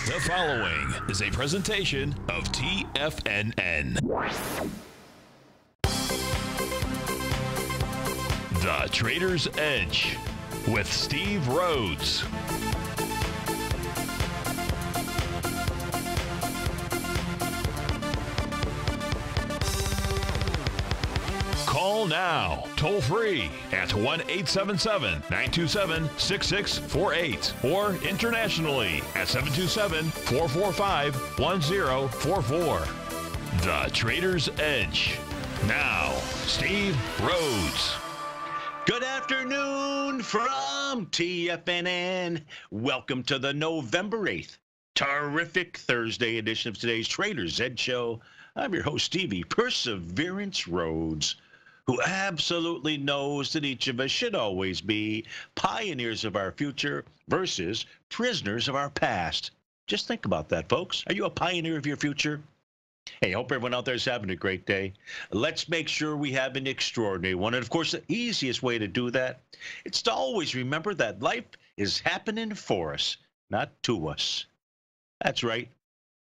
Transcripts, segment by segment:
The following is a presentation of TFNN. The Trader's Edge with Steve Rhodes. Call now, toll free at 1-877-927-6648 or internationally at 727-445-1044. The Trader's Edge. Now, Steve Rhodes. Good afternoon from TFNN. Welcome to the November 8th, terrific Thursday edition of today's Trader's Edge Show. I'm your host, Stevie Perseverance Rhodes, who absolutely knows that each of us should always be pioneers of our future versus prisoners of our past. Just think about that, folks. Are you a pioneer of your future? Hey, hope everyone out there is having a great day. Let's make sure we have an extraordinary one. And, of course, the easiest way to do that is to always remember that life is happening for us, not to us. That's right.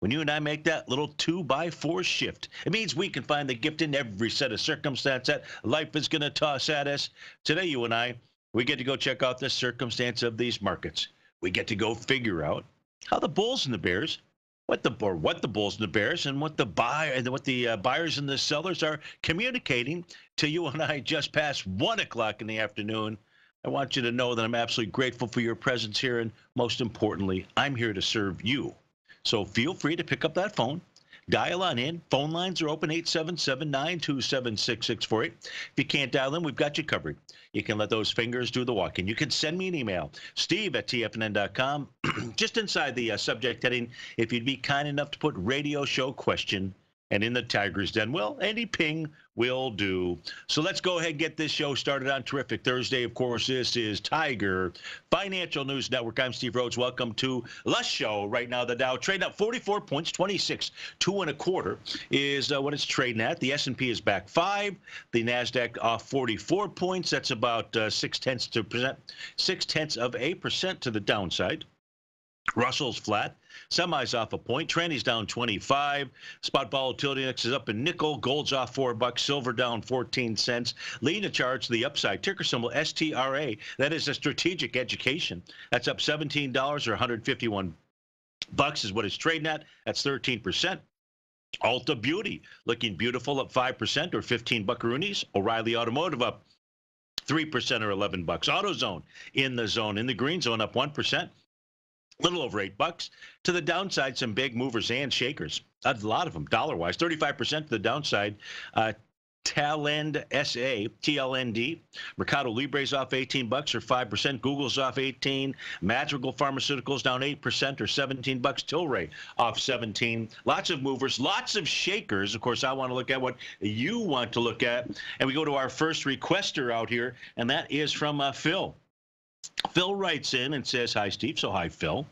When you and I make that little 2x4 shift, it means we can find the gift in every set of circumstance that life is going to toss at us. Today, you and I, we get to go check out the circumstance of these markets. We get to go figure out how the bulls and the bears, what the bulls and the bears, and what the buyers and the sellers are communicating to you and I just past 1 o'clock in the afternoon. I want you to know that I'm absolutely grateful for your presence here, and most importantly, I'm here to serve you. So feel free to pick up that phone, dial on in. Phone lines are open, 877-927-6648. If you can't dial in, we've got you covered. You can let those fingers do the walking. You can send me an email, steve@tfnn.com. Just inside the subject heading, if you'd be kind enough to put radio show question, and in the Tiger's Den, well, any ping will do. So let's go ahead and get this show started on terrific Thursday. Of course, this is Tiger Financial News Network. I'm Steve Rhodes. Welcome to the show. Right now, the Dow trading up 44 points, 26, 2 1/4 is what it's trading at. The S&P is back 5. The NASDAQ off 44 points. That's about 0.6% to the downside. Russell's flat. Semis off a point. Tranny's down 25. Spot volatility index is up in nickel. Gold's off $4. Silver down 14 cents. Leading the charge to the upside. Ticker symbol STRA. That is a strategic education. That's up $17 or 151 bucks is what it's trading at. That's 13%. Alta Beauty looking beautiful, up 5% or 15 buckaroonies. O'Reilly Automotive up 3% or 11 bucks. AutoZone in the green zone, up 1%. Little over $8. To the downside, some big movers and shakers. A lot of them, dollar-wise. 35% to the downside. Talend SA, TLND. Mercado Libre's off 18 bucks or 5%. Google's off 18. Madrigal Pharmaceuticals down 8% or 17 bucks. Tilray off 17. Lots of movers, lots of shakers. Of course, I want to look at what you want to look at. And we go to our first requester out here, and that is from Phil. Phil writes in and says, hi, Steve. So hi, Phil.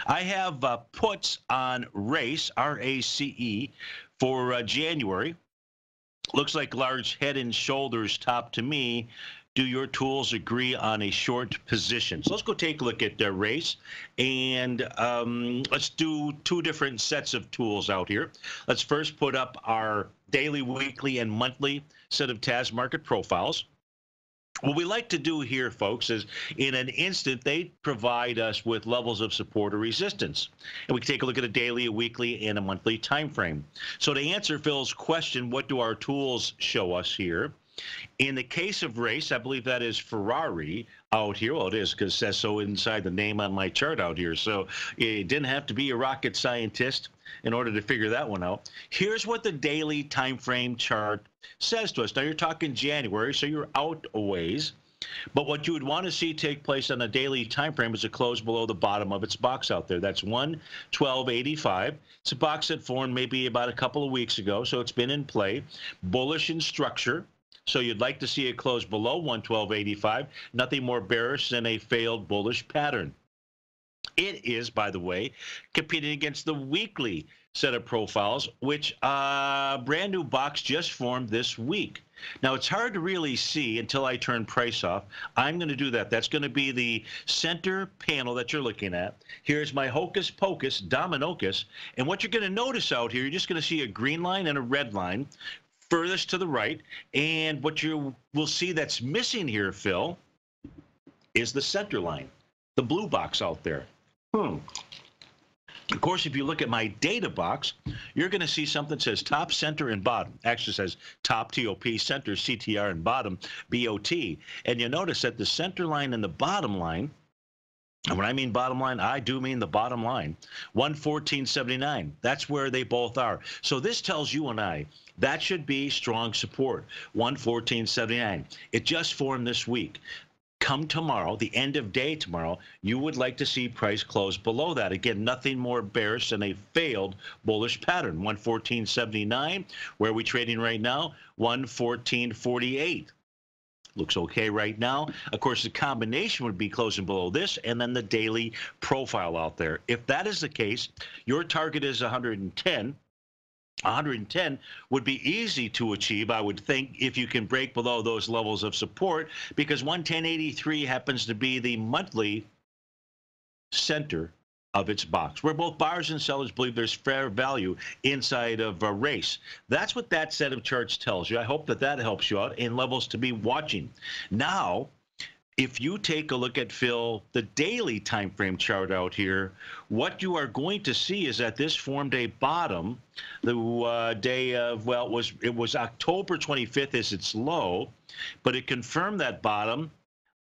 I have puts on RACE, R-A-C-E, for January. Looks like large head and shoulders top to me. Do your tools agree on a short position? So let's go take a look at RACE, and let's do two different sets of tools out here. Let's first put up our daily, weekly, and monthly set of TAS market profiles. What we like to do here, folks, is in an instant, they provide us with levels of support or resistance. And we can take a look at a daily, a weekly, and a monthly time frame. So to answer Phil's question, what do our tools show us here? In the case of RACE, I believe that is Ferrari out here. Well, it is because it says so inside the name on my chart out here. So it didn't have to be a rocket scientist in order to figure that one out. Here's what the daily time frame chart says to us. Now, you're talking January, so you're out a ways. But what you would want to see take place on a daily time frame is a close below the bottom of its box out there. That's 112.85. It's a box that formed maybe about a couple of weeks ago, so it's been in play. Bullish in structure. So you'd like to see it close below 112.85. Nothing more bearish than a failed bullish pattern. It is, by the way, competing against the weekly set of profiles, which brand new box just formed this week. Now, it's hard to really see until I turn price off. I'm going to do that. That's going to be the center panel that you're looking at. Here's my Hocus Pocus Dominocus. And what you're going to notice out here, you're just going to see a green line and a red line furthest to the right. And what you will see that's missing here, Phil, is the center line, the blue box out there. Of course, if you look at my data box, you're going to see something that says top, center, and bottom. Actually says top, TOP, center, CTR, and bottom, BOT. And you notice that the center line and the bottom line, and when I mean bottom line, I do mean the bottom line, 114.79. That's where they both are. So this tells you and I that should be strong support, 114.79. It just formed this week. Come tomorrow, the end of day tomorrow, you would like to see price close below that. Again, nothing more bearish than a failed bullish pattern. 114.79. Where are we trading right now? 114.48. Looks okay right now. Of course, the combination would be closing below this and then the daily profile out there. If that is the case, your target is 110. 110 would be easy to achieve, I would think, if you can break below those levels of support, because 110.83 happens to be the monthly center of its box, where both buyers and sellers believe there's fair value inside of a race. That's what that set of charts tells you. I hope that that helps you out in levels to be watching. Now, if you take a look at, Phil, the daily time frame chart out here, what you are going to see is that this formed a bottom the day of, well, it was October 25th is its low, but it confirmed that bottom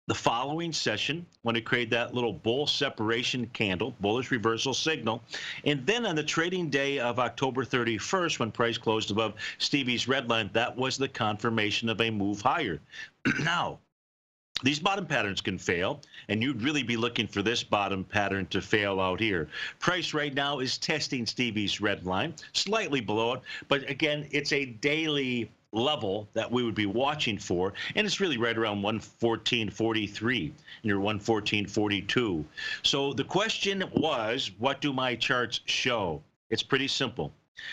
the following session when it created that little bull separation candle, bullish reversal signal. And then on the trading day of October 31st, when price closed above Stevie's red line, that was the confirmation of a move higher. Now, these bottom patterns can fail, and you'd really be looking for this bottom pattern to fail out here. Price right now is testing Stevie's red line, slightly below it, but again, it's a daily level that we would be watching for, and it's really right around 114.43 near 114.42. So the question was, what do my charts show? It's pretty simple.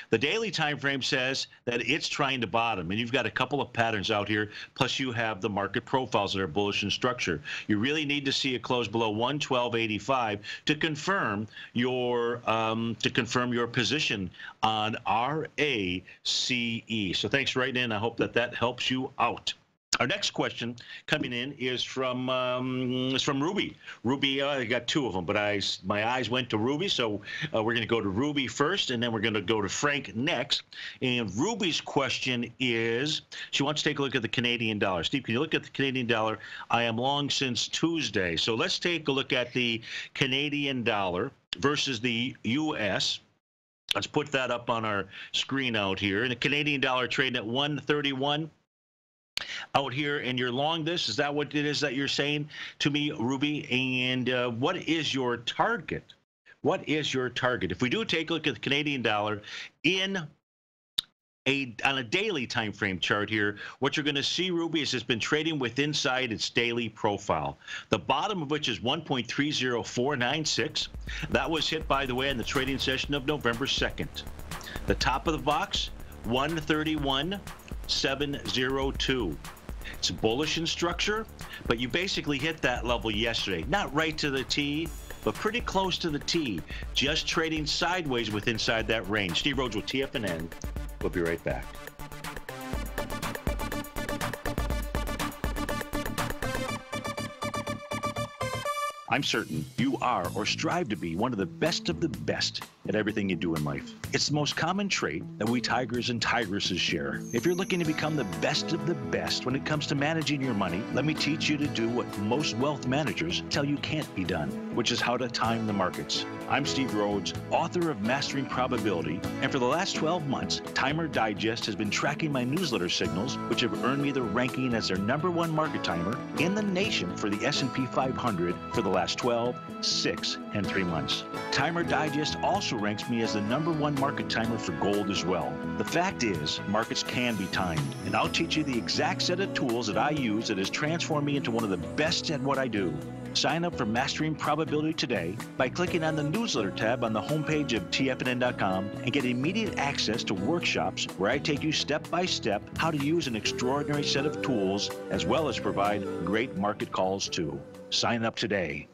The daily time frame says that it's trying to bottom, and you've got a couple of patterns out here, plus you have the market profiles that are bullish in structure. You really need to see it close below 112.85 to confirm your position on RACE. So thanks for writing in. I hope that that helps you out. Our next question coming in is from Ruby. Ruby, I got two of them, but my eyes went to Ruby, so we're going to go to Ruby first, and then we're going to go to Frank next. And Ruby's question is, she wants to take a look at the Canadian dollar. Steve, can you look at the Canadian dollar? I am long since Tuesday, so let's take a look at the Canadian dollar versus the U.S. Let's put that up on our screen out here. And the Canadian dollar trading at 131. Out here, and you're long this. Is that what it is that you're saying to me, Ruby? And what is your target? What is your target? If we do take a look at the Canadian dollar on a daily time frame chart here, what you're going to see, Ruby, is it's been trading with inside its daily profile. The bottom of which is 1.30496. That was hit, by the way, in the trading session of November 2nd. The top of the box, 131.702. It's bullish in structure, but you basically hit that level yesterday. Not right to the T, but pretty close to the T. Just trading sideways with inside that range. Steve Rhodes with TFNN. We'll be right back. I'm certain you are or strive to be one of the best at everything you do in life. It's the most common trait that we tigers and tigresses share. If you're looking to become the best of the best when it comes to managing your money, let me teach you to do what most wealth managers tell you can't be done, which is how to time the markets. I'm Steve Rhodes, author of Mastering Probability, and for the last 12 months, Timer Digest has been tracking my newsletter signals, which have earned me the ranking as their #1 market timer in the nation for the S&P 500 for the last 12, 6, and 3 months. Timer Digest also ranks me as the #1 market timer for gold as well. The fact is, markets can be timed, and I'll teach you the exact set of tools that I use that has transformed me into one of the best at what I do. Sign up for Mastering Probability today by clicking on the newsletter tab on the homepage of TFNN.com and get immediate access to workshops where I take you step by step how to use an extraordinary set of tools as well as provide great market calls too. Sign up today.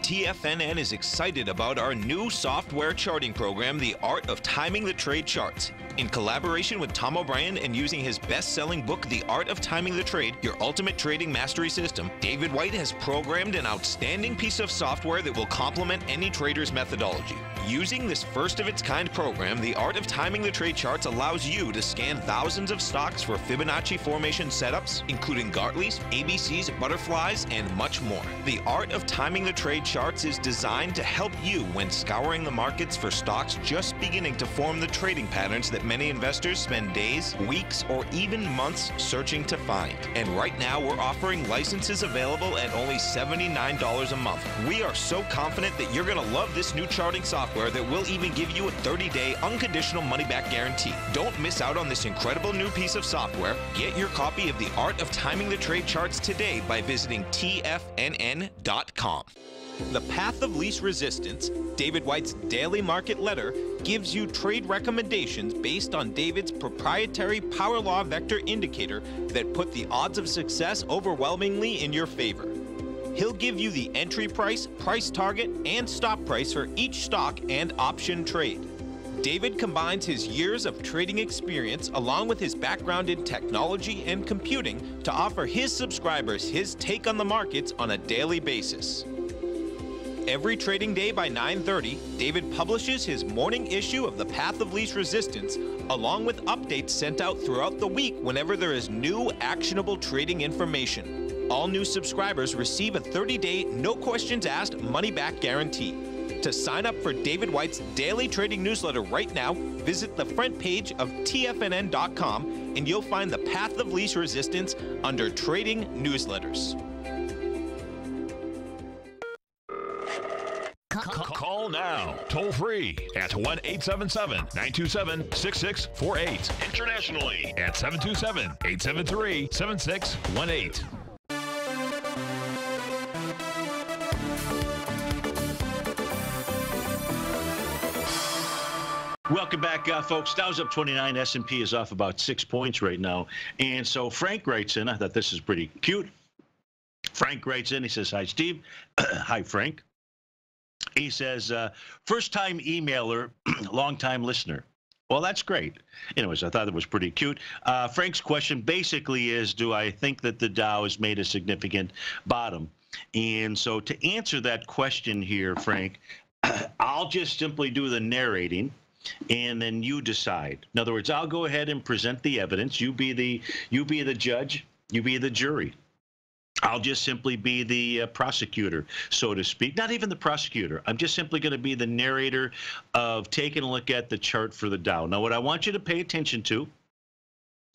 TFNN is excited about our new software charting program, The Art of Timing the Trade Charts. In collaboration with Tom O'Brien and using his best-selling book, The Art of Timing the Trade, Your Ultimate Trading Mastery System, David White has programmed an outstanding piece of software that will complement any trader's methodology. Using this first-of-its-kind program, The Art of Timing the Trade Charts allows you to scan thousands of stocks for Fibonacci formation setups, including Gartley's, ABC's, butterflies, and much more. The Art of Timing the Trade Charts is designed to help you when scouring the markets for stocks just beginning to form the trading patterns that many investors spend days, weeks, or even months searching to find. And right now, we're offering licenses available at only $79 a month. We are so confident that you're going to love this new charting software that will even give you a 30-day unconditional money-back guarantee. Don't miss out on this incredible new piece of software. Get your copy of The Art of Timing the Trade Charts today by visiting TFNN.com. The Path of Least Resistance, David White's daily market letter, gives you trade recommendations based on David's proprietary power law vector indicator that put the odds of success overwhelmingly in your favor. He'll give you the entry price, price target, and stop price for each stock and option trade. David combines his years of trading experience along with his background in technology and computing to offer his subscribers his take on the markets on a daily basis. Every trading day by 9:30, David publishes his morning issue of The Path of Least Resistance, along with updates sent out throughout the week whenever there is new actionable trading information. All new subscribers receive a 30-day, no questions asked money-back guarantee. To sign up for David White's daily trading newsletter right now, visit the front page of TFNN.com and you'll find The Path of Least Resistance under Trading Newsletters. Call now, toll free at 1-877-927-6648. Internationally at 727-873-7618. Welcome back, folks. Dow's up 29. S&P is off about 6 points right now. And so Frank writes in, I thought this is pretty cute. Frank writes in, he says, hi, Steve. Hi, Frank. He says, first-time emailer, long-time listener. Well, that's great. Anyways, I thought it was pretty cute. Frank's question basically is, do I think that the Dow has made a significant bottom? And so to answer that question here, Frank, I'll just simply do the narrating, and then you decide. In other words, I'll go ahead and present the evidence. You be the judge. You be the jury. I'll just simply be the prosecutor, so to speak. Not even the prosecutor. I'm just simply going to be the narrator of taking a look at the chart for the Dow. Now, what I want you to pay attention to,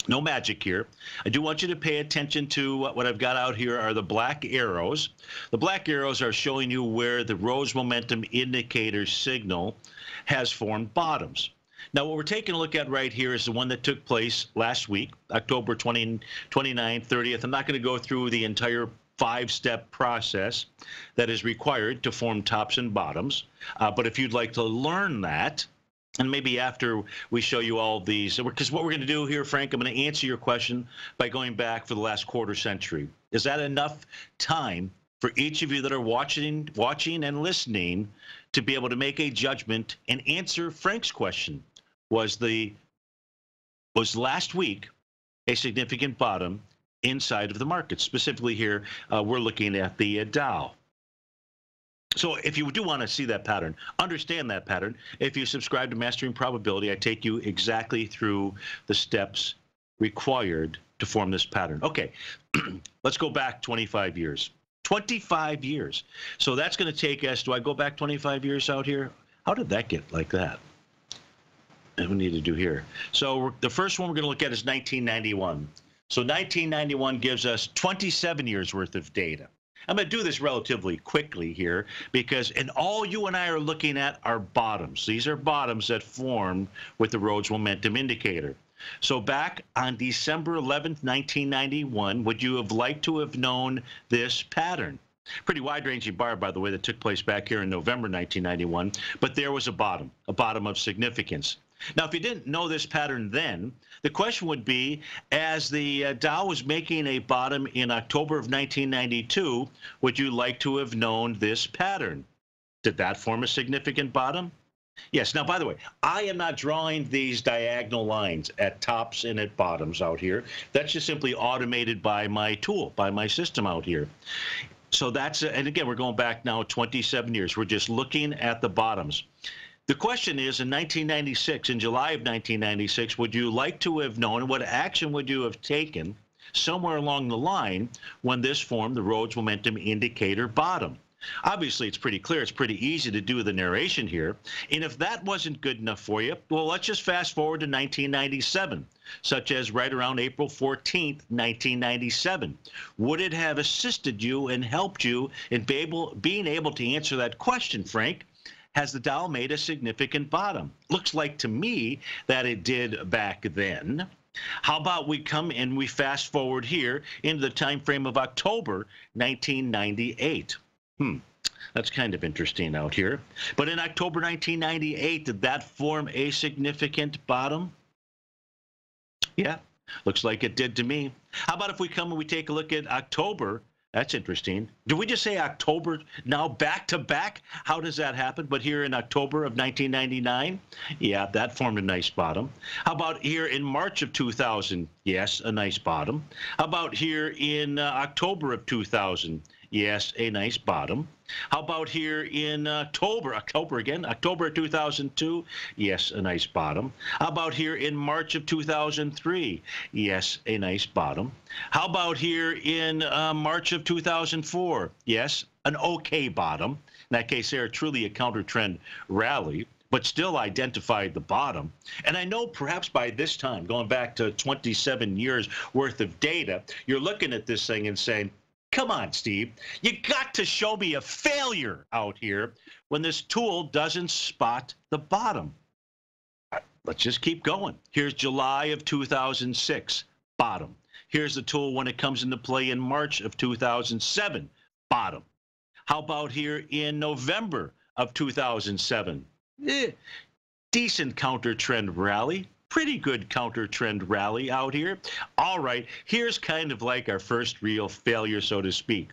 no magic here. I do want you to pay attention to what I've got out here are the black arrows. The black arrows are showing you where the Rhodes momentum indicator signal has formed bottoms. Now, what we're taking a look at right here is the one that took place last week, October 29th, 30th. I'm not going to go through the entire 5-step process that is required to form tops and bottoms. But if you'd like to learn that, and maybe after we show you all these, because what we're going to do here, Frank, I'm going to answer your question by going back for the last quarter century. Is that enough time for each of you that are watching and listening to be able to make a judgment and answer Frank's question? Was last week a significant bottom inside of the market? Specifically here, we're looking at the Dow. So if you do want to see that pattern, understand that pattern, if you subscribe to Mastering Probability, I take you exactly through the steps required to form this pattern. Okay, let's go back 25 years. 25 years. So that's going to take us, do I go back 25 years out here? How did that get like that? And we need to do here. So the first one we're going to look at is 1991. So 1991 gives us 27 years worth of data. I'm going to do this relatively quickly here because, and all you and I are looking at are bottoms. These are bottoms that formed with the Rhodes momentum indicator. So back on December 11th, 1991, would you have liked to have known this pattern? Pretty wide-ranging bar, by the way, that took place back here in November 1991. But there was a bottom of significance. Now, if you didn't know this pattern then, the question would be, as the Dow was making a bottom in October of 1992, would you like to have known this pattern? Did that form a significant bottom? Yes. Now, by the way, I am not drawing these diagonal lines at tops and at bottoms out here. That's just simply automated by my tool, by my system out here. So that's, and again, we're going back now 27 years. We're just looking at the bottoms. The question is, in 1996, in July of 1996, would you like to have known, what action would you have taken somewhere along the line when this formed the Rhodes Momentum Indicator bottom? Obviously, it's pretty clear. It's pretty easy to do the narration here. And if that wasn't good enough for you, well, let's just fast forward to 1997, such as right around April 14th, 1997. Would it have assisted you and helped you in being able to answer that question, Frank? Has the Dow made a significant bottom? Looks like to me that it did back then. How about we come and we fast forward here into the time frame of October 1998? That's kind of interesting out here. But in October 1998, did that form a significant bottom? Yeah, looks like it did to me. How about if we come and we take a look at October? That's interesting. Did we just say October now back to back? How does that happen? But here in October of 1999, yeah, that formed a nice bottom. How about here in March of 2000? Yes, a nice bottom. How about here in October of 2000? Yes, a nice bottom. How about here in October of 2002? Yes, a nice bottom. How about here in March of 2003? Yes, a nice bottom. How about here in March of 2004? Yes, an okay bottom. In that case there, truly a counter trend rally, but still identified the bottom. And I know perhaps by this time, going back to 27 years worth of data, you're looking at this thing and saying, come on, Steve, you got to show me a failure out here when this tool doesn't spot the bottom. Let's just keep going. Here's July of 2006, bottom. Here's the tool when it comes into play in March of 2007, bottom. How about here in November of 2007? Decent counter trend rally. Pretty good counter trend rally out here. All right, here's kind of like our first real failure, so to speak.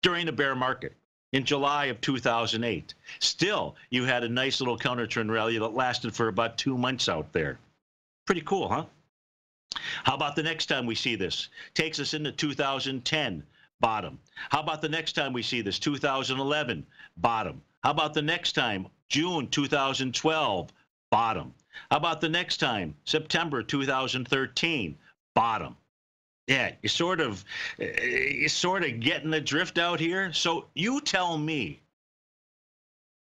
During the bear market in July of 2008, still you had a nice little counter trend rally that lasted for about 2 months out there. Pretty cool, huh? How about the next time we see this? Takes us into 2010, bottom. How about the next time we see this? 2011, bottom. How about the next time? June 2012, bottom. How about the next time? September 2013, bottom. Yeah, you're sort of getting the drift out here. So you tell me,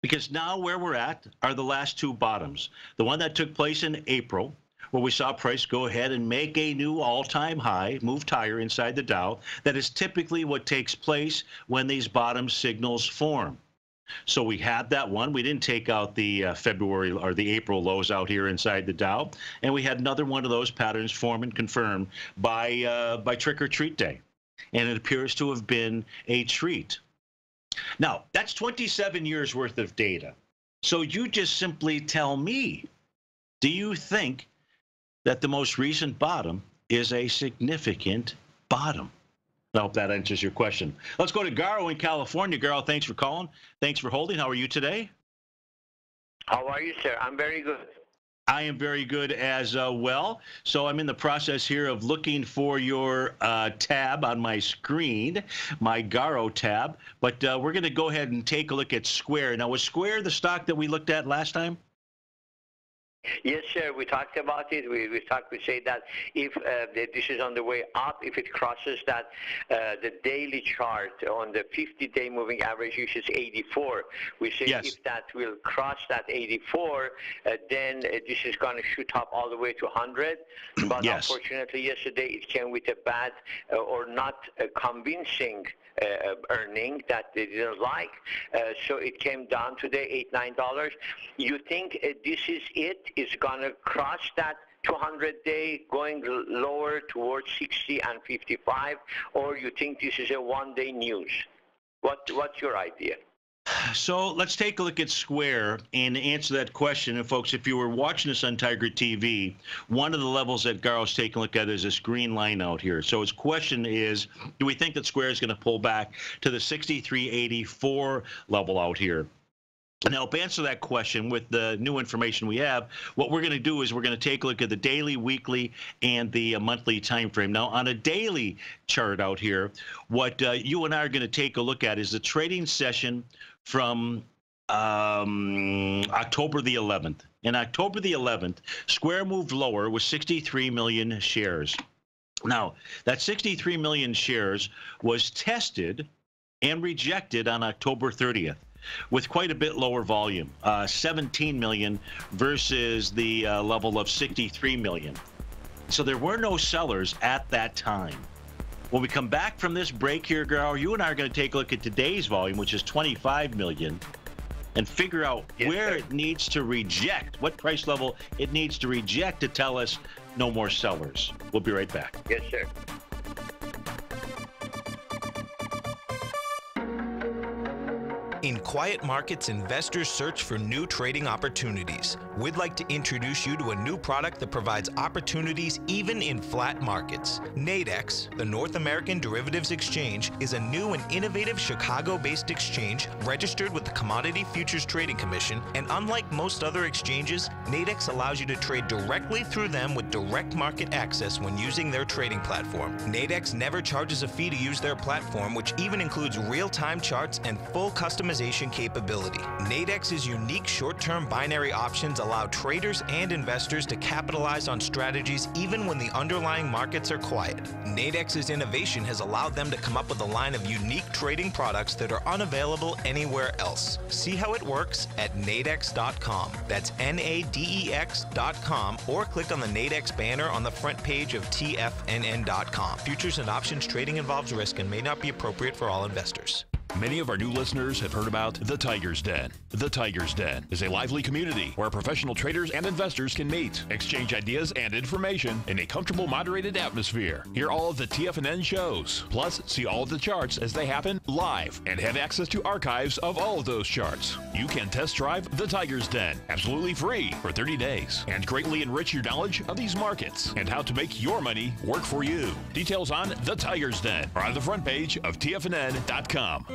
because now where we're at are the last two bottoms. The one that took place in April, where we saw price go ahead and make a new all-time high, moved higher inside the Dow. That is typically what takes place when these bottom signals form. So we had that one. We didn't take out the February or the April lows out here inside the Dow. And we had another one of those patterns form and confirm by Trick or Treat Day. And it appears to have been a treat. Now, that's 27 years worth of data. So you just simply tell me, do you think that the most recent bottom is a significant bottom? I hope that answers your question. Let's go to Garo in California. Garo, thanks for calling. Thanks for holding. How are you today? How are you, sir? I'm very good. I am very good as well. So I'm in the process here of looking for your tab on my screen, my Garo tab. But we're going to go ahead and take a look at Square. Now, was Square the stock that we looked at last time? Yes, sir. We talked about it. We say that if this is on the way up, if it crosses that the daily chart on the 50-day moving average, which is 84, we say yes. If that will cross that 84, then this is going to shoot up all the way to 100. But yes. Unfortunately, yesterday it came with a bad or not convincing earning that they didn't like, so it came down today $8-9. You think this is it? Is going to cross that 200-day, going lower towards 60 and 55, or you think this is a one-day news? What's your idea? So let's take a look at Square and answer that question. And folks, if you were watching this on Tiger TV, one of the levels that Garo's taking a look at is this green line out here. So his question is, do we think that Square is going to pull back to the 63.84 level out here? And help answer that question with the new information we have, what we're going to do is we're going to take a look at the daily, weekly, and the monthly time frame. Now, on a daily chart out here, what you and I are going to take a look at is the trading session from October the 11th. In October the 11th, Square moved lower with 63 million shares. Now, that 63 million shares was tested and rejected on October 30th. With quite a bit lower volume, 17 million versus the level of 63 million. So there were no sellers at that time. When we come back from this break here, Garo, you and I are going to take a look at today's volume, which is 25 million, and figure out where it needs to reject, what price level it needs to reject to tell us no more sellers. We'll be right back. Yes, sir. In quiet markets, investors search for new trading opportunities. We'd like to introduce you to a new product that provides opportunities even in flat markets. Nadex, the North American Derivatives Exchange, is a new and innovative Chicago-based exchange registered with the Commodity Futures Trading Commission, and unlike most other exchanges, Nadex allows you to trade directly through them with direct market access when using their trading platform. Nadex never charges a fee to use their platform, which even includes real-time charts and full customization capability. Nadex's unique short-term binary options allow traders and investors to capitalize on strategies even when the underlying markets are quiet. Nadex's innovation has allowed them to come up with a line of unique trading products that are unavailable anywhere else. See how it works at nadex.com. That's NADEX.com, or click on the Nadex banner on the front page of TFNN.com. Futures and options trading involves risk and may not be appropriate for all investors. Many of our new listeners have heard about the Tiger's Den. The Tiger's Den is a lively community where professional traders and investors can meet, exchange ideas and information in a comfortable, moderated atmosphere. Hear all of the TFNN shows, plus see all of the charts as they happen live and have access to archives of all of those charts. You can test drive the Tiger's Den absolutely free for 30 days and greatly enrich your knowledge of these markets and how to make your money work for you. Details on the Tiger's Den are on the front page of TFNN.com.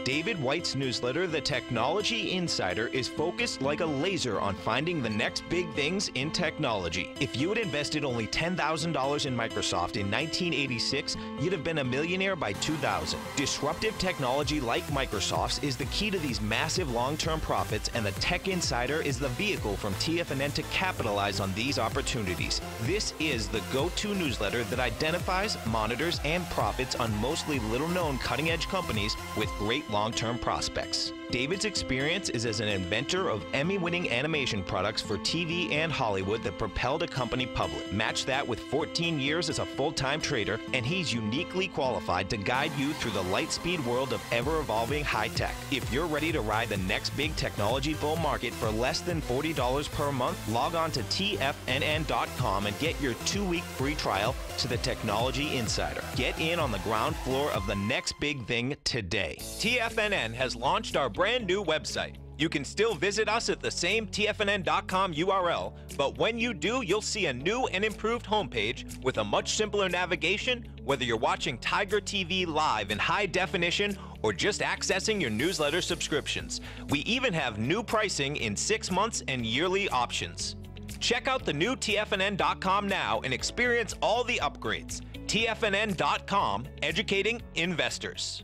David White's newsletter, The Technology Insider, is focused like a laser on finding the next big things in technology. If you had invested only $10,000 in Microsoft in 1986, you'd have been a millionaire by 2000. Disruptive technology like Microsoft's is the key to these massive long-term profits, and the Tech Insider is the vehicle from TFNN to capitalize on these opportunities. This is the go-to newsletter that identifies, monitors, and profits on mostly little-known cutting-edge companies with great long-term prospects. David's experience is as an inventor of Emmy-winning animation products for TV and Hollywood that propelled a company public. Match that with 14 years as a full-time trader, and he's uniquely qualified to guide you through the light-speed world of ever-evolving high-tech. If you're ready to ride the next big technology bull market for less than $40 per month, log on to TFNN.com and get your 2-week free trial to the Technology Insider. Get in on the ground floor of the next big thing today. TFNN has launched our brand new website. You can still visit us at the same TFNN.com URL, but when you do, you'll see a new and improved homepage with a much simpler navigation, whether you're watching TigerTV live in high definition or just accessing your newsletter subscriptions. We even have new pricing in 6 months and yearly options. Check out the new TFNN.com now and experience all the upgrades. TFNN.com, educating investors.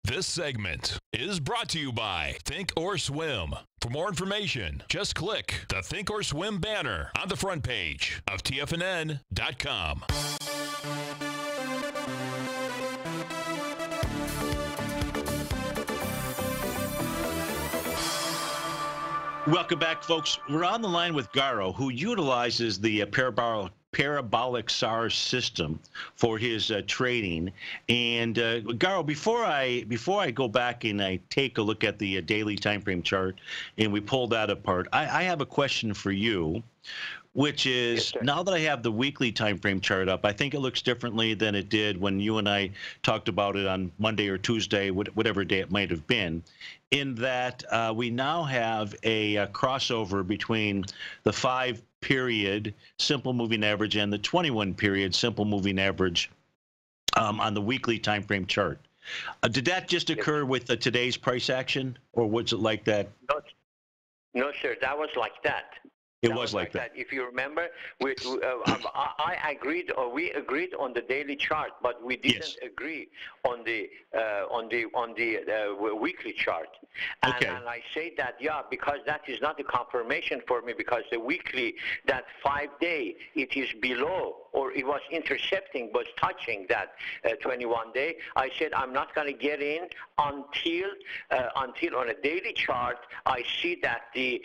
This segment is brought to you by Think or Swim. For more information, just click the Think or Swim banner on the front page of TFNN.com. Welcome back, folks. We're on the line with Garo, who utilizes the parabolic SAR system for his trading. And Garo, before I go back and I take a look at the daily time frame chart and we pull that apart, I have a question for you. which is Yes, now that I have the weekly time frame chart up, I think it looks differently than it did when you and I talked about it on Monday or Tuesday, whatever day it might have been, in that we now have a crossover between the 5-period simple moving average and the 21-period simple moving average on the weekly time frame chart. Did that just occur with today's price action, or was it like that? No, sir, that was like that. It was like that. If you remember, I agreed, or we agreed on the daily chart, but we didn't agree on the weekly chart. And, and I say that, because that is not a confirmation for me, because the weekly, that 5-day, it is below, or it was intercepting, was touching that 21-day. I said I'm not going to get in until on a daily chart I see that the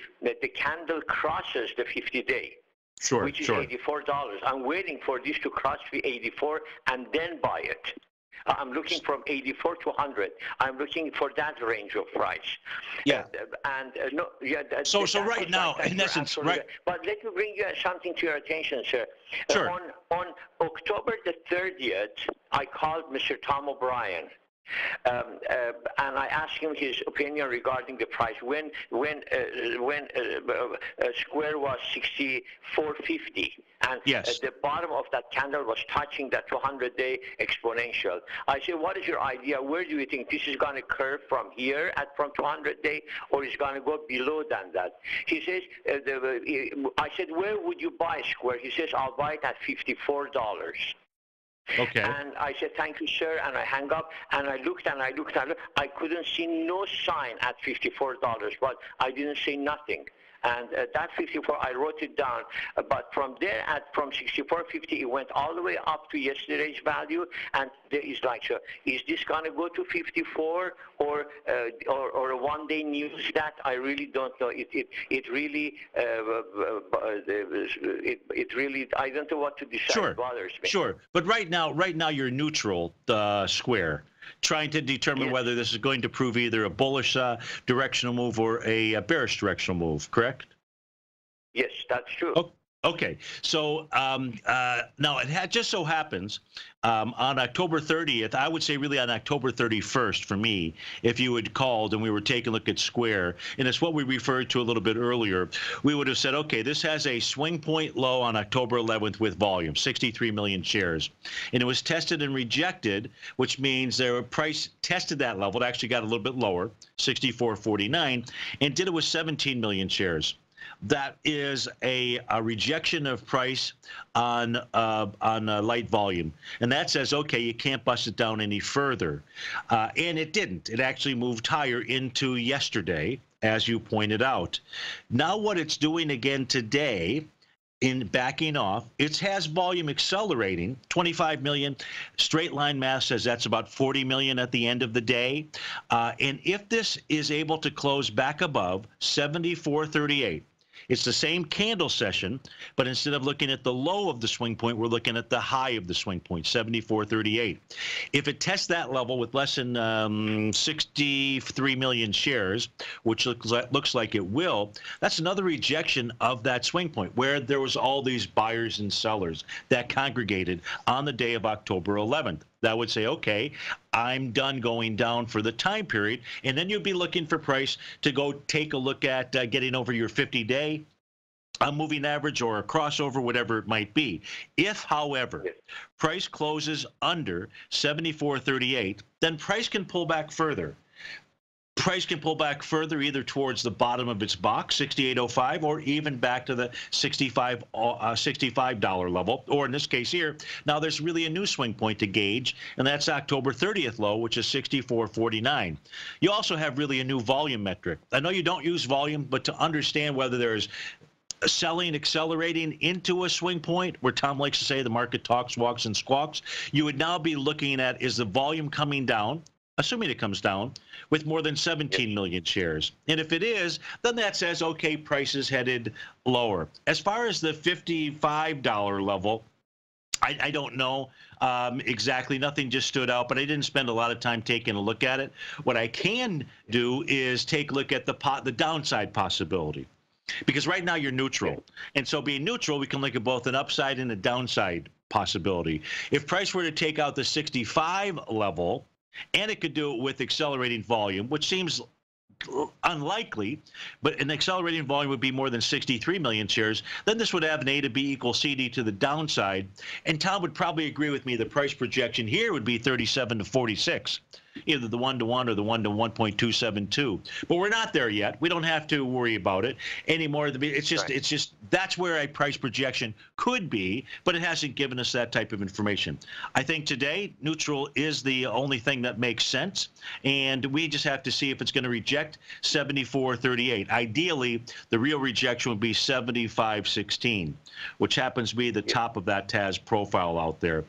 candle crosses the 50-day. Sure, which is $84. I'm waiting for this to cross the 84 and then buy it. I'm looking from 84 to 100. I'm looking for that range of price. Yeah. So right now, in essence, right. But let me bring you something to your attention, sir. Sure. On October the 30th, I called Mr. Tom O'Brien. And I asked him his opinion regarding the price when Square was 64.50, and the bottom of that candle was touching that 200-day exponential. I said, what is your idea? Where do you think this is going to curve from here from 200-day, or is going to go below than that? He says, I said, where would you buy Square? He says, I'll buy it at $54. Okay. And I said, thank you, sir, and I hung up, and I looked and I looked and I couldn't see no sign at $54, but I didn't say nothing. And that 54, I wrote it down. But from there, from 64.50, it went all the way up to yesterday's value. And there is like, so is this going to go to 54 or a one-day news? That I really don't know. It really, I don't know what to decide. Sure. It bothers me. Sure. But right now you're neutral, Square, trying to determine whether this is going to prove either a bullish directional move or a bearish directional move, correct? Yes, that's true. Okay. So now it just so happens on October 30th, I would say really on October 31st for me, if you had called and we were taking a look at Square, and it's what we referred to a little bit earlier, we would have said, okay, this has a swing point low on October 11th with volume, 63 million shares. And it was tested and rejected, which means their price tested that level. It actually got a little bit lower, 64.49, and did it with 17 million shares. That is a rejection of price on light volume, and that says, okay, you can't bust it down any further, and it didn't. It actually moved higher into yesterday, as you pointed out. Now what it's doing again today, in backing off, it has volume accelerating, 25 million. Straight line math says that's about 40 million at the end of the day, and if this is able to close back above 74.38. It's the same candle session, but instead of looking at the low of the swing point, we're looking at the high of the swing point, 74.38. If it tests that level with less than 63 million shares, which looks like it will, that's another rejection of that swing point where there was all these buyers and sellers that congregated on the day of October 11th. That would say, okay, I'm done going down for the time period. And then you'd be looking for price to go take a look at getting over your 50-day moving average or a crossover, whatever it might be. If, however, price closes under 74.38, then price can pull back further. Price can pull back further either towards the bottom of its box, 68.05, or even back to the $65 level, or in this case here. Now there's really a new swing point to gauge, and that's October 30th low, which is 64.49. You also have really a new volume metric. I know you don't use volume, but to understand whether there's selling accelerating into a swing point where Tom likes to say the market talks, walks, and squawks, you would now be looking at, is the volume coming down, assuming it comes down, with more than 17 million shares. And if it is, then that says, okay, price is headed lower. As far as the $55 level, I don't know exactly. Nothing just stood out, but I didn't spend a lot of time taking a look at it. What I can do is take a look at the downside possibility. Because right now you're neutral. And so being neutral, we can look at both an upside and a downside possibility. If price were to take out the 65 level, and it could do it with accelerating volume, which seems unlikely, but an accelerating volume would be more than 63 million shares, then this would have an A to B equals CD to the downside. And Tom would probably agree with me, the price projection here would be 37 to 46. Either the 1-to-1 or the 1 to 1.272. But we're not there yet. We don't have to worry about it anymore. It's just that's where a price projection could be, but it hasn't given us that type of information. I think today neutral is the only thing that makes sense, and we just have to see if it's going to reject 74.38. Ideally, the real rejection would be 75.16, which happens to be the top of that TAS profile out there.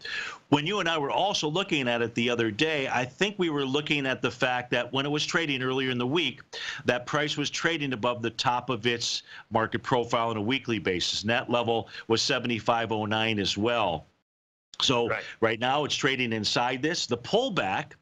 When you and I were also looking at it the other day, I think we were looking at the fact that when it was trading earlier in the week, that price was trading above the top of its market profile on a weekly basis. And that level was 75.09 as well. So right now it's trading inside this. The pullback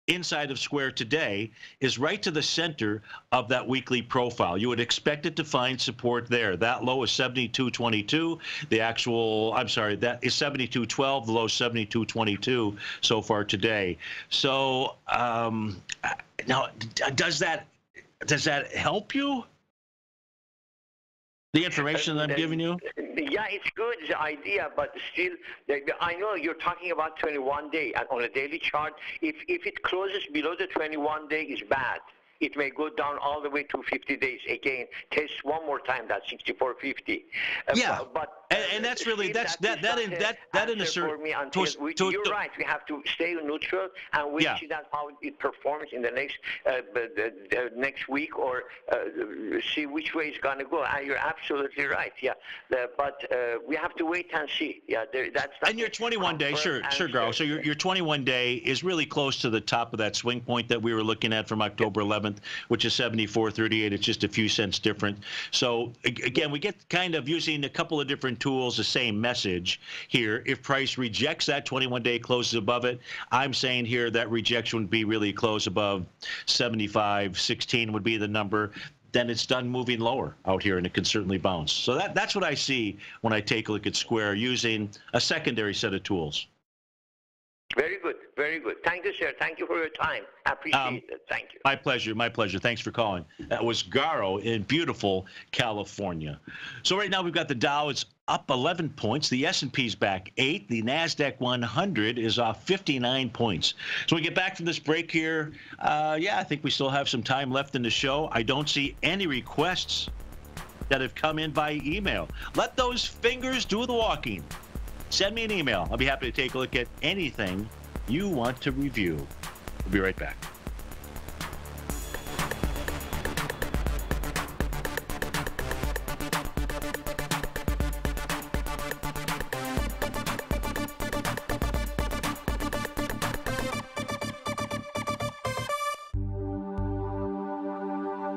inside of Square today is right to the center of that weekly profile. You would expect it to find support there. That low is 72.22. The actual, I'm sorry, that is 72.12. The low is 72.22 so far today. So now, does that help you? The information that I'm giving you? Yeah, it's good, the idea, but still, I know you're talking about 21-day, and on a daily chart, if it closes below the 21-day, is bad. It may go down all the way to 50 days. Again, test one more time that 64.50. Yeah, but and that's really that in a certain. For me until you're right. We have to stay neutral and we see that how it performs in the next week or see which way it's gonna go. And you're absolutely right. Yeah, but we have to wait and see. Yeah, that's. And your 21-day, sure, Garo. So your 21-day is really close to the top of that swing point that we were looking at from October 11th, which is 74.38. It's just a few cents different. So again, we get kind of using a couple of different tools, the same message here. If price rejects that 21-day, closes above it, I'm saying here that rejection would be really close above 75.16 would be the number. Then it's done moving lower out here, and it can certainly bounce. So that's what I see when I take a look at Square using a secondary set of tools. Very good. Very good. Thank you, sir. Thank you for your time. I appreciate it. Thank you. My pleasure. My pleasure. Thanks for calling. That was Garo in beautiful California. So right now we've got the Dow. It's up 11 points. The S&P's back 8. The NASDAQ 100 is off 59 points. So we get back from this break here. I think we still have some time left in the show. I don't see any requests that have come in by email. Let those fingers do the walking. Send me an email. I'll be happy to take a look at anything you want to review. We'll be right back.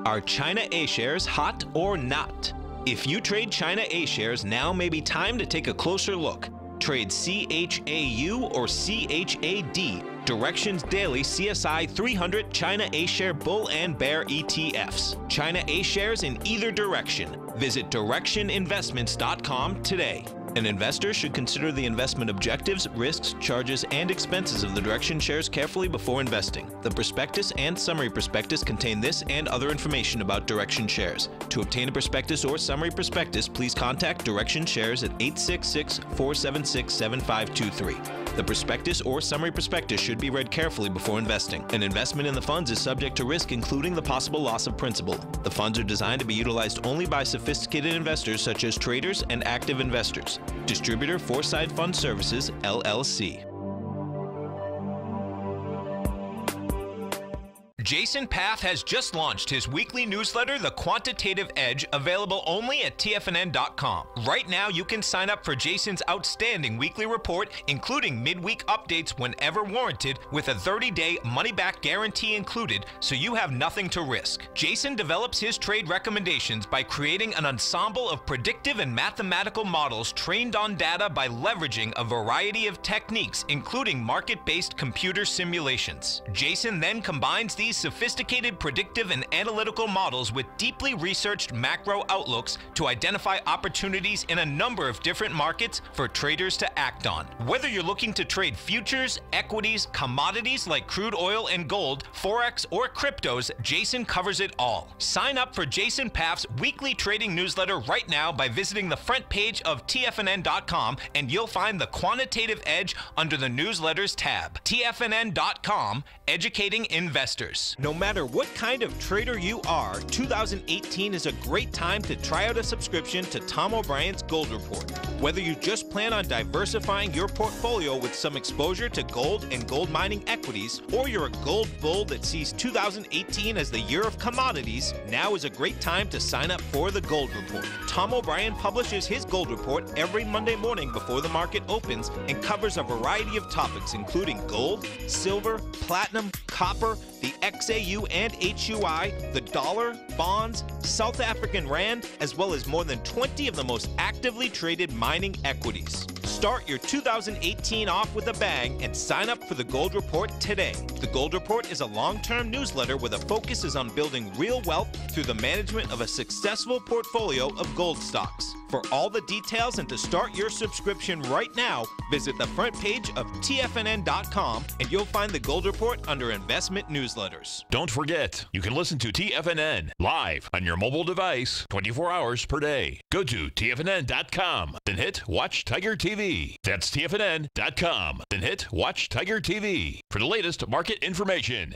Are China A shares hot or not? If you trade China A shares, now may be time to take a closer look. Trade CHAU or CHAD, Directions Daily CSI 300 China A Share Bull and Bear ETFs. China A shares in either direction. Visit directioninvestments.com today. An investor should consider the investment objectives, risks, charges, and expenses of the Direction shares carefully before investing. The prospectus and summary prospectus contain this and other information about Direction shares. To obtain a prospectus or summary prospectus, please contact Direction shares at 866-476-7523. The prospectus or summary prospectus should be read carefully before investing. An investment in the funds is subject to risk, including the possible loss of principal. The funds are designed to be utilized only by sophisticated investors such as traders and active investors. Distributor Foresight Fund Services, LLC. Jason Path has just launched his weekly newsletter, The Quantitative Edge, available only at TFNN.com. Right now, you can sign up for Jason's outstanding weekly report, including midweek updates whenever warranted, with a 30-day money-back guarantee included, so you have nothing to risk. Jason develops his trade recommendations by creating an ensemble of predictive and mathematical models trained on data by leveraging a variety of techniques, including market-based computer simulations. Jason then combines these sophisticated predictive and analytical models with deeply researched macro outlooks to identify opportunities in a number of different markets for traders to act on. Whether you're looking to trade futures, equities, commodities like crude oil and gold, forex, or cryptos, Jason covers it all. Sign up for Jason Paff's weekly trading newsletter right now by visiting the front page of TFNN.com, and you'll find the Quantitative Edge under the newsletters tab. TFNN.com, educating investors. No matter what kind of trader you are, 2018 is a great time to try out a subscription to Tom O'Brien's Gold Report. Whether you just plan on diversifying your portfolio with some exposure to gold and gold mining equities, or you're a gold bull that sees 2018 as the year of commodities, now is a great time to sign up for the Gold Report. Tom O'Brien publishes his Gold Report every Monday morning before the market opens and covers a variety of topics including gold, silver, platinum, copper, the XAU and HUI, the dollar, bonds, South African rand, as well as more than 20 of the most actively traded mining equities. Start your 2018 off with a bang and sign up for the Gold Report today. The Gold Report is a long-term newsletter where the focus is on building real wealth through the management of a successful portfolio of gold stocks. For all the details and to start your subscription right now, visit the front page of TFNN.com and you'll find the Gold Report under Investment Newsletters. Don't forget, you can listen to TFNN live on your mobile device 24 hours per day. Go to TFNN.com, then hit Watch Tiger TV. That's TFNN.com, then hit Watch Tiger TV for the latest market information.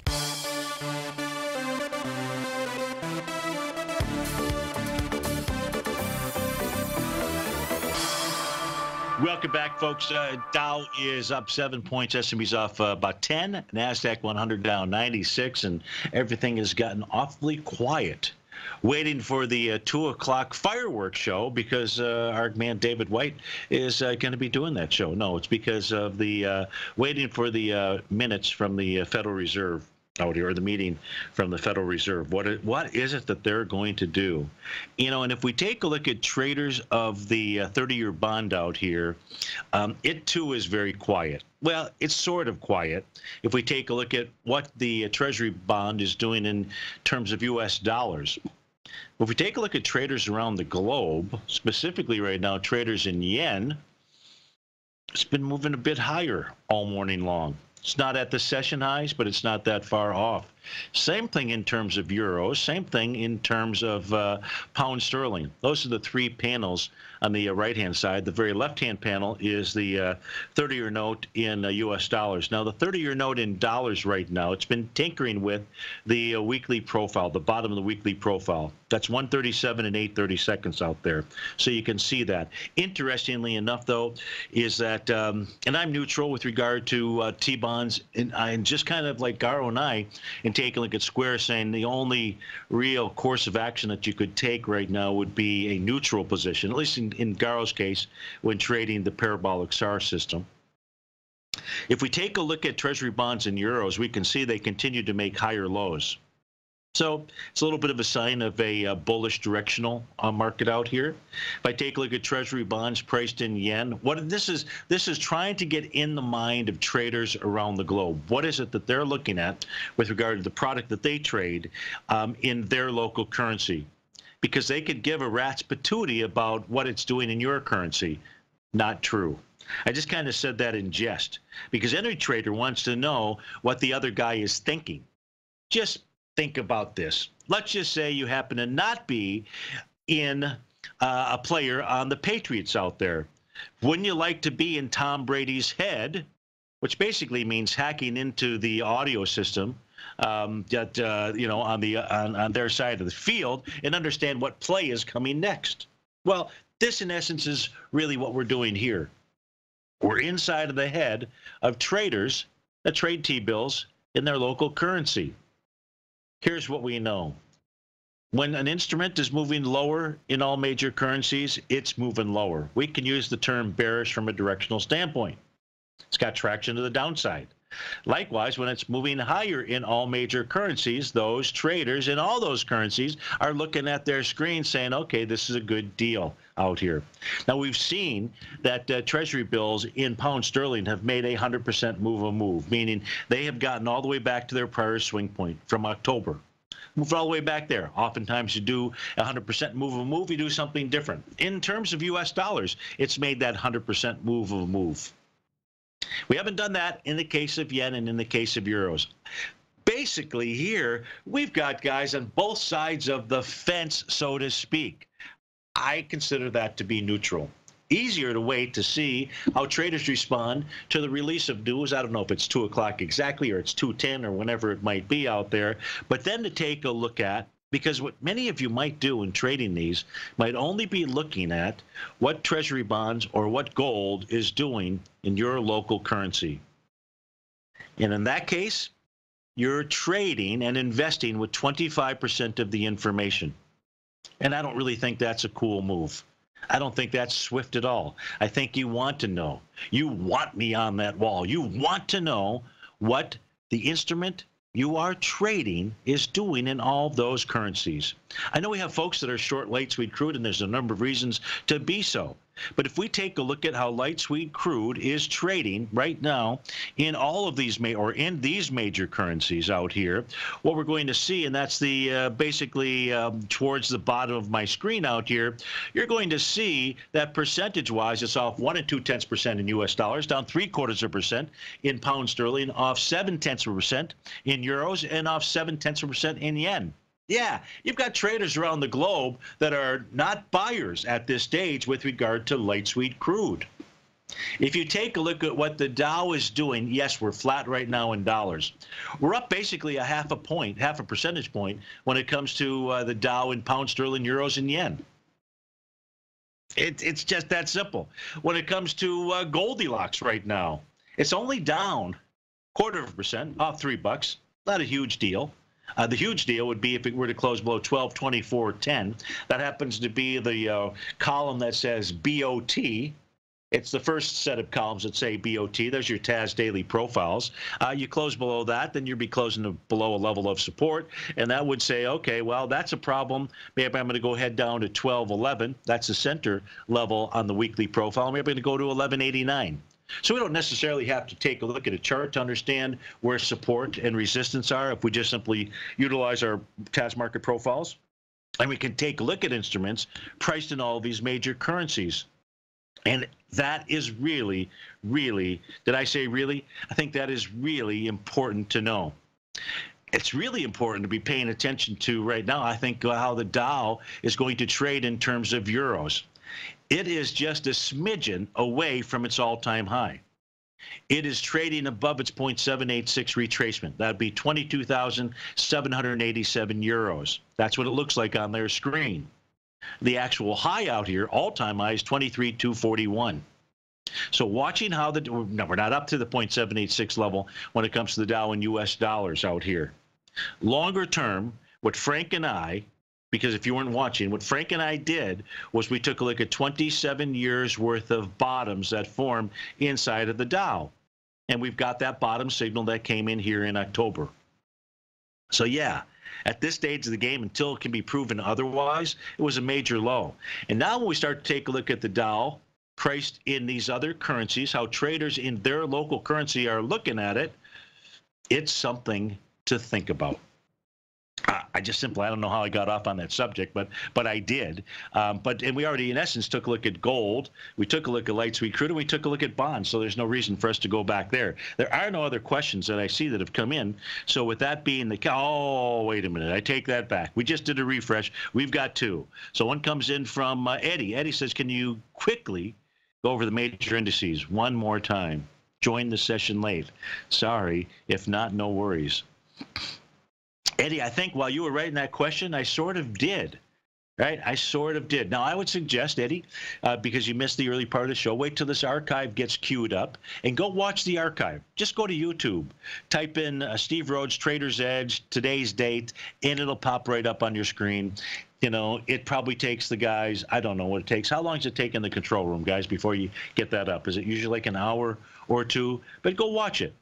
Welcome back, folks. Dow is up 7 points. S&P's off about 10. NASDAQ 100 down 96, and everything has gotten awfully quiet. Waiting for the 2 o'clock fireworks show because our man David White is going to be doing that show. No, it's because of the waiting for the minutes from the Federal Reserve out here, or the meeting from the Federal Reserve. What is it that they're going to do? You know, and if we take a look at traders of the 30-year bond out here, it too is very quiet. Well, it's sort of quiet. If we take a look at what the Treasury bond is doing in terms of U.S. dollars, if we take a look at traders around the globe, specifically right now, traders in yen, it's been moving a bit higher all morning long. It's not at the session highs, but it's not that far off. Same thing in terms of euros. Same thing in terms of pound sterling. Those are the three panels on the right-hand side. The very left-hand panel is the 30-year note in U.S. dollars. Now, the 30-year note in dollars right now, it's been tinkering with the weekly profile, the bottom of the weekly profile. That's 137 and 8/32 out there. So you can see that. Interestingly enough, though, is that, and I'm neutral with regard to T-bonds, and just kind of like Garo and I, and take a look at Square, saying the only real course of action that you could take right now would be a neutral position, at least in Garo's case, when trading the parabolic SAR system. If we take a look at Treasury bonds in euros, we can see they continue to make higher lows. So it's a little bit of a sign of a bullish directional market out here. If I take a look at Treasury bonds priced in yen, this is trying to get in the mind of traders around the globe. What is it that they're looking at with regard to the product that they trade in their local currency? Because they could give a rat's patootie about what it's doing in your currency. Not true. I just kind of said that in jest, because any trader wants to know what the other guy is thinking. Just think about this. Let's just say you happen to not be in a player on the Patriots out there. Wouldn't you like to be in Tom Brady's head, which basically means hacking into the audio system that you know, on their side of the field, and understand what play is coming next? Well, this in essence is really what we're doing here. We're inside of the head of traders that trade T-bills in their local currency. Here's what we know. When an instrument is moving lower in all major currencies, it's moving lower. We can use the term bearish from a directional standpoint. It's got traction to the downside. Likewise, when it's moving higher in all major currencies, those traders in all those currencies are looking at their screen saying, okay, this is a good deal out here. Now, we've seen that Treasury bills in pound sterling have made a 100% move, meaning they have gotten all the way back to their prior swing point from October. Moved all the way back there. Oftentimes you do 100% move, you do something different. In terms of U.S. dollars, it's made that 100% move. We haven't done that in the case of yen and in the case of euros. Basically here, we've got guys on both sides of the fence, so to speak. I consider that to be neutral. Easier to wait to see how traders respond to the release of news. I don't know if it's 2 o'clock exactly or it's 2:10 or whenever it might be out there. But then to take a look at, because what many of you might do in trading these might only be looking at what Treasury bonds or what gold is doing in your local currency. And in that case, you're trading and investing with 25% of the information. And I don't really think that's a cool move. I don't think that's swift at all. I think you want to know. You want me on that wall. You want to know what the instrument you are trading is doing in all those currencies. I know we have folks that are short light sweet crude, and there's a number of reasons to be so. But if we take a look at how light sweet crude is trading right now in all of these in these major currencies out here, what we're going to see, and that's the basically towards the bottom of my screen out here, you're going to see that percentage-wise, it's off 1 2/10% in U.S. dollars, down 0.75% in pound sterling, off 0.7% in euros, and off 0.7% in yen. Yeah, you've got traders around the globe that are not buyers at this stage with regard to light sweet crude. If you take a look at what the Dow is doing, yes, we're flat right now in dollars. We're up basically half a percentage point when it comes to the Dow in pound sterling, euros, and yen. It's just that simple. When it comes to Goldilocks right now, it's only down 0.25%, off $3. Not a huge deal. The huge deal would be if it were to close below 1224.10. That happens to be the column that says BOT. It's the first set of columns that say BOT. There's your TAS daily profiles. You close below that, then you'd be closing below a level of support, and that would say, okay, well, that's a problem. Maybe I'm going to go head down to 1211. That's the center level on the weekly profile. Maybe I'm going to go to 1189. So we don't necessarily have to take a look at a chart to understand where support and resistance are if we just simply utilize our TAS market profiles. And we can take a look at instruments priced in all of these major currencies. And that is really, really, did I say really? I think that is really important to know. It's really important to be paying attention to right now, I think, how the Dow is going to trade in terms of euros. It is just a smidgen away from its all-time high. It is trading above its 0.786 retracement. That would be 22,787 euros. That's what it looks like on their screen. The actual high out here, all-time high, is 23,241. So watching how no, we're not up to the 0.786 level when it comes to the Dow in U.S. dollars out here. Longer term, what Frank and I, because if you weren't watching, what Frank and I did was we took a look at 27 years worth of bottoms that formed inside of the Dow. And we've got that bottom signal that came in here in October. So yeah, at this stage of the game, until it can be proven otherwise, it was a major low. And now when we start to take a look at the Dow priced in these other currencies, how traders in their local currency are looking at it, it's something to think about. I don't know how I got off on that subject, but I did. And we already, in essence, took a look at gold. We took a look at light sweet crude, and we took a look at bonds. So there's no reason for us to go back there. There are no other questions that I see that have come in. So with that being the oh, wait a minute, I take that back. We just did a refresh. We've got two. So one comes in from Eddie. Eddie says, can you quickly go over the major indices one more time? Join the session late. Sorry, if not, no worries. Eddie, I think while you were writing that question, I sort of did, right? I sort of did. Now, I would suggest, Eddie, because you missed the early part of the show, wait till this archive gets queued up and go watch the archive. Just go to YouTube, type in Steve Rhodes, Trader's Edge, today's date, and it'll pop right up on your screen. You know, it probably takes the guys, I don't know what it takes. How long does it take in the control room, guys, before you get that up? Is it usually like an hour or two? But go watch it.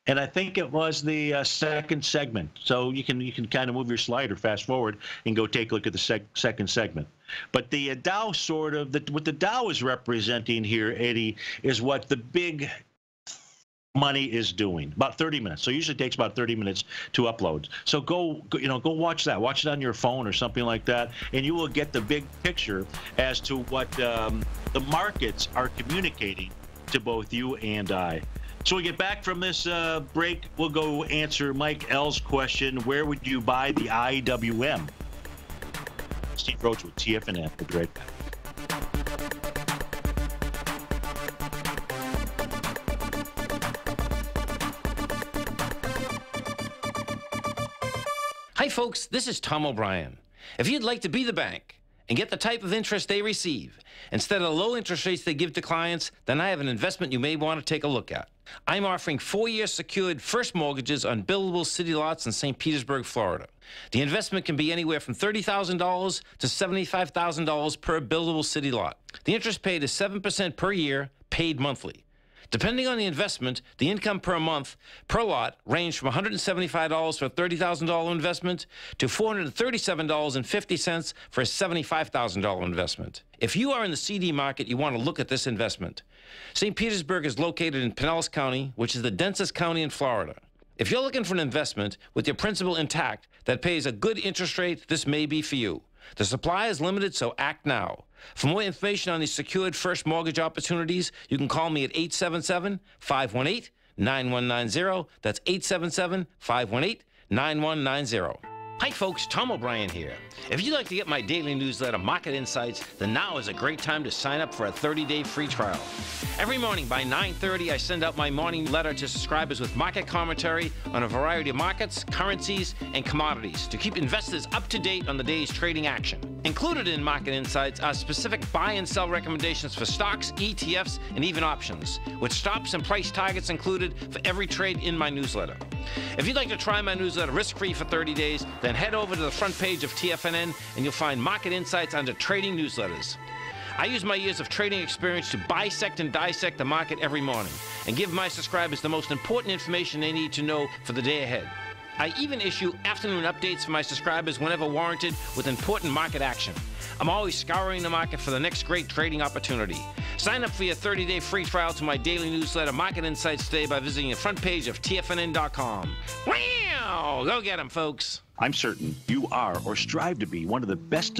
And I think it was the second segment. So you can kind of move your slider fast forward and go take a look at the second segment. But the Dow what the Dow is representing here, Eddie, is what the big money is doing. About 30 minutes. So it usually takes about 30 minutes to upload. So go watch that. Watch it on your phone or something like that, and you will get the big picture as to what the markets are communicating to both you and I. So we get back from this break, we'll go answer Mike L's question, where would you buy the IWM? Steve Rhodes with TFNN. We'll be right back. Hi folks, this is Tom O'Brien. If you'd like to be the bank and get the type of interest they receive instead of the low interest rates they give to clients, then I have an investment you may want to take a look at. I'm offering 4-year secured first mortgages on buildable city lots in St. Petersburg, Florida. The investment can be anywhere from $30,000 to $75,000 per buildable city lot. The interest paid is 7% per year, paid monthly. Depending on the investment, the income per month per lot ranged from $175 for a $30,000 investment to $437.50 for a $75,000 investment. If you are in the CD market, you want to look at this investment. St. Petersburg is located in Pinellas County, which is the densest county in Florida. If you're looking for an investment with your principal intact that pays a good interest rate, this may be for you. The supply is limited, so act now. For more information on these secured first mortgage opportunities, you can call me at 877-518-9190. That's 877-518-9190. Hi folks, Tom O'Brien here. If you'd like to get my daily newsletter, Market Insights, then now is a great time to sign up for a 30-day free trial. Every morning by 9:30, I send out my morning letter to subscribers with market commentary on a variety of markets, currencies, and commodities to keep investors up to date on the day's trading action. Included in Market Insights are specific buy and sell recommendations for stocks, ETFs, and even options, with stops and price targets included for every trade in my newsletter. If you'd like to try my newsletter risk-free for 30 days, then head over to the front page of TFNN and you'll find Market Insights under Trading Newsletters. I use my years of trading experience to bisect and dissect the market every morning and give my subscribers the most important information they need to know for the day ahead. I even issue afternoon updates for my subscribers whenever warranted with important market action. I'm always scouring the market for the next great trading opportunity. Sign up for your 30-day free trial to my daily newsletter, Market Insights, today by visiting the front page of TFNN.com. Wow! Go get them, folks. I'm certain you are or strive to be one of the best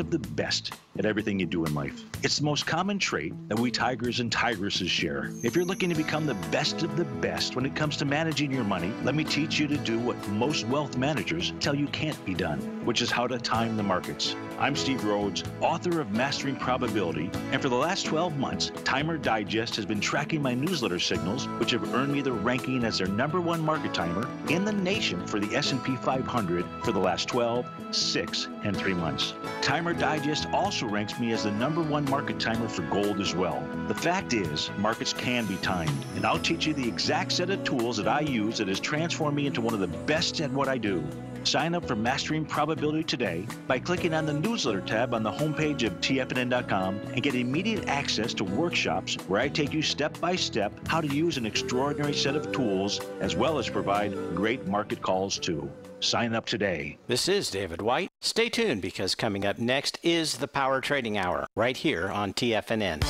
at everything you do in life. It's the most common trait that we tigers and tigresses share. If you're looking to become the best of the best when it comes to managing your money, let me teach you to do what most wealth managers tell you can't be done, which is how to time the markets. I'm Steve Rhodes, author of Mastering Probability, and for the last 12 months, Timer Digest has been tracking my newsletter signals, which have earned me the ranking as their #1 market timer in the nation for the S&P 500 for the last 12, 6, and 3 months. Timer Digest also ranks me as the #1 market timer for gold as well. The fact is, markets can be timed, and I'll teach you the exact set of tools that I use that has transformed me into one of the best at what I do. Sign up for Mastering Probability today by clicking on the newsletter tab on the homepage of TFNN.com and get immediate access to workshops where I take you step by step how to use an extraordinary set of tools as well as provide great market calls too. Sign up today. This is David White. Stay tuned because coming up next is the Power Trading Hour right here on TFNN.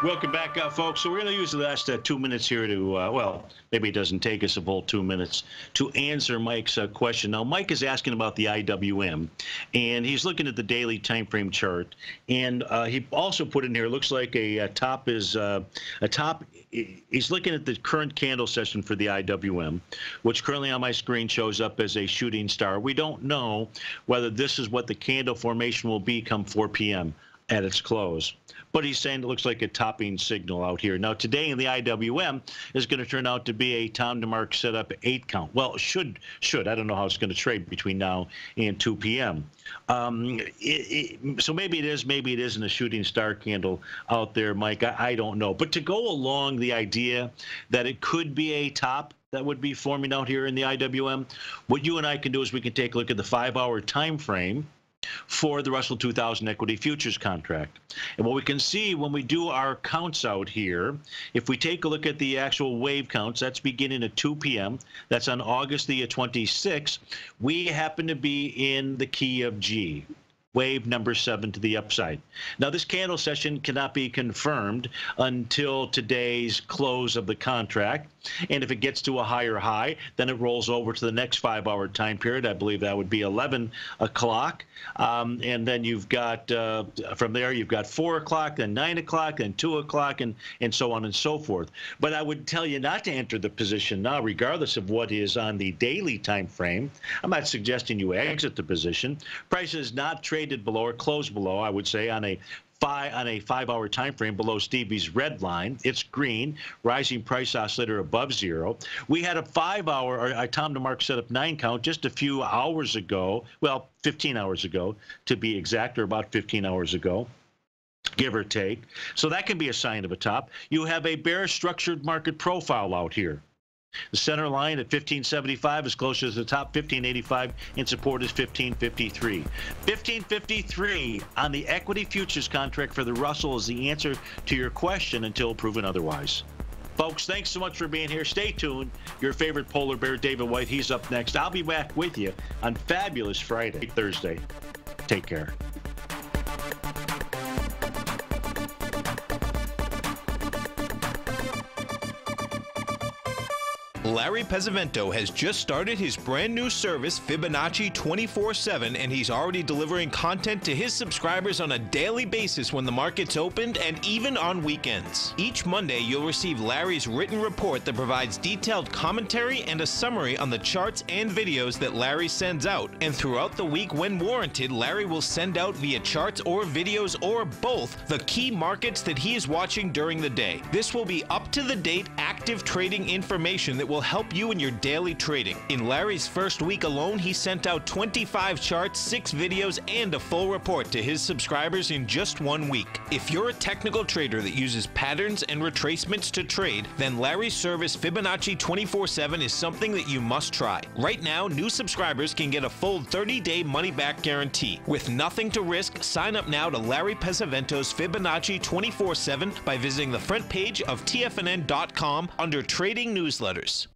Welcome back, folks. So we're going to use the last 2 minutes here to, well, maybe it doesn't take us a full 2 minutes to answer Mike's question. Now, Mike is asking about the IWM, and he's looking at the daily time frame chart. And he also put in here, looks like a top is he's looking at the current candle session for the IWM, which currently on my screen shows up as a shooting star. We don't know whether this is what the candle formation will be come 4 p.m. at its close. But he's saying it looks like a topping signal out here. Now, today in the IWM is going to turn out to be a time to mark setup 8 count. Well, should. I don't know how it's going to trade between now and 2 p.m. So maybe it is, maybe it isn't a shooting star candle out there, Mike. I don't know. But to go along the idea that it could be a top that would be forming out here in the IWM, what you and I can do is we can take a look at the 5-hour time frame for the Russell 2000 equity futures contract. And what we can see when we do our counts out here, if we take a look at the actual wave counts, that's beginning at 2 p.m. That's on August the 26th. We happen to be in the key of G. Wave number 7 to the upside. Now, this candle session cannot be confirmed until today's close of the contract. And if it gets to a higher high, then it rolls over to the next 5-hour time period. I believe that would be 11 o'clock. And then you've got, from there, you've got 4 o'clock, then 9 o'clock, then 2 o'clock, and so on and so forth. But I would tell you not to enter the position now, regardless of what is on the daily time frame. I'm not suggesting you exit the position. Price is not traded below or closed below, I would say, on a 5-hour time frame below Stevie's red line. It's green, rising price oscillator above 0. We had a 5-hour, or a Tom DeMark setup 9 count just a few hours ago, well, 15 hours ago to be exact, or about 15 hours ago, give or take. So that can be a sign of a top. You have a bearish structured market profile out here. The center line at 1575 is closer to the top, 1585, and support is 1553. 1553 on the equity futures contract for the Russell is the answer to your question until proven otherwise. Folks, thanks so much for being here. Stay tuned. Your favorite polar bear, David White, he's up next. I'll be back with you on fabulous Friday, Thursday. Take care. Larry Pesavento has just started his brand new service, Fibonacci 24/7, and he's already delivering content to his subscribers on a daily basis when the market's opened and even on weekends. Each Monday, you'll receive Larry's written report that provides detailed commentary and a summary on the charts and videos that Larry sends out. And throughout the week, when warranted, Larry will send out via charts or videos or both the key markets that he is watching during the day. This will be up-to-the-date, active trading information that will help you in your daily trading. In Larry's first week alone, he sent out 25 charts, 6 videos, and a full report to his subscribers in just 1 week. If you're a technical trader that uses patterns and retracements to trade, then Larry's service Fibonacci 24/7 is something that you must try. Right now, new subscribers can get a full 30-day money-back guarantee. With nothing to risk, sign up now to Larry Pesavento's Fibonacci 24/7 by visiting the front page of TFNN.com under Trading Newsletters.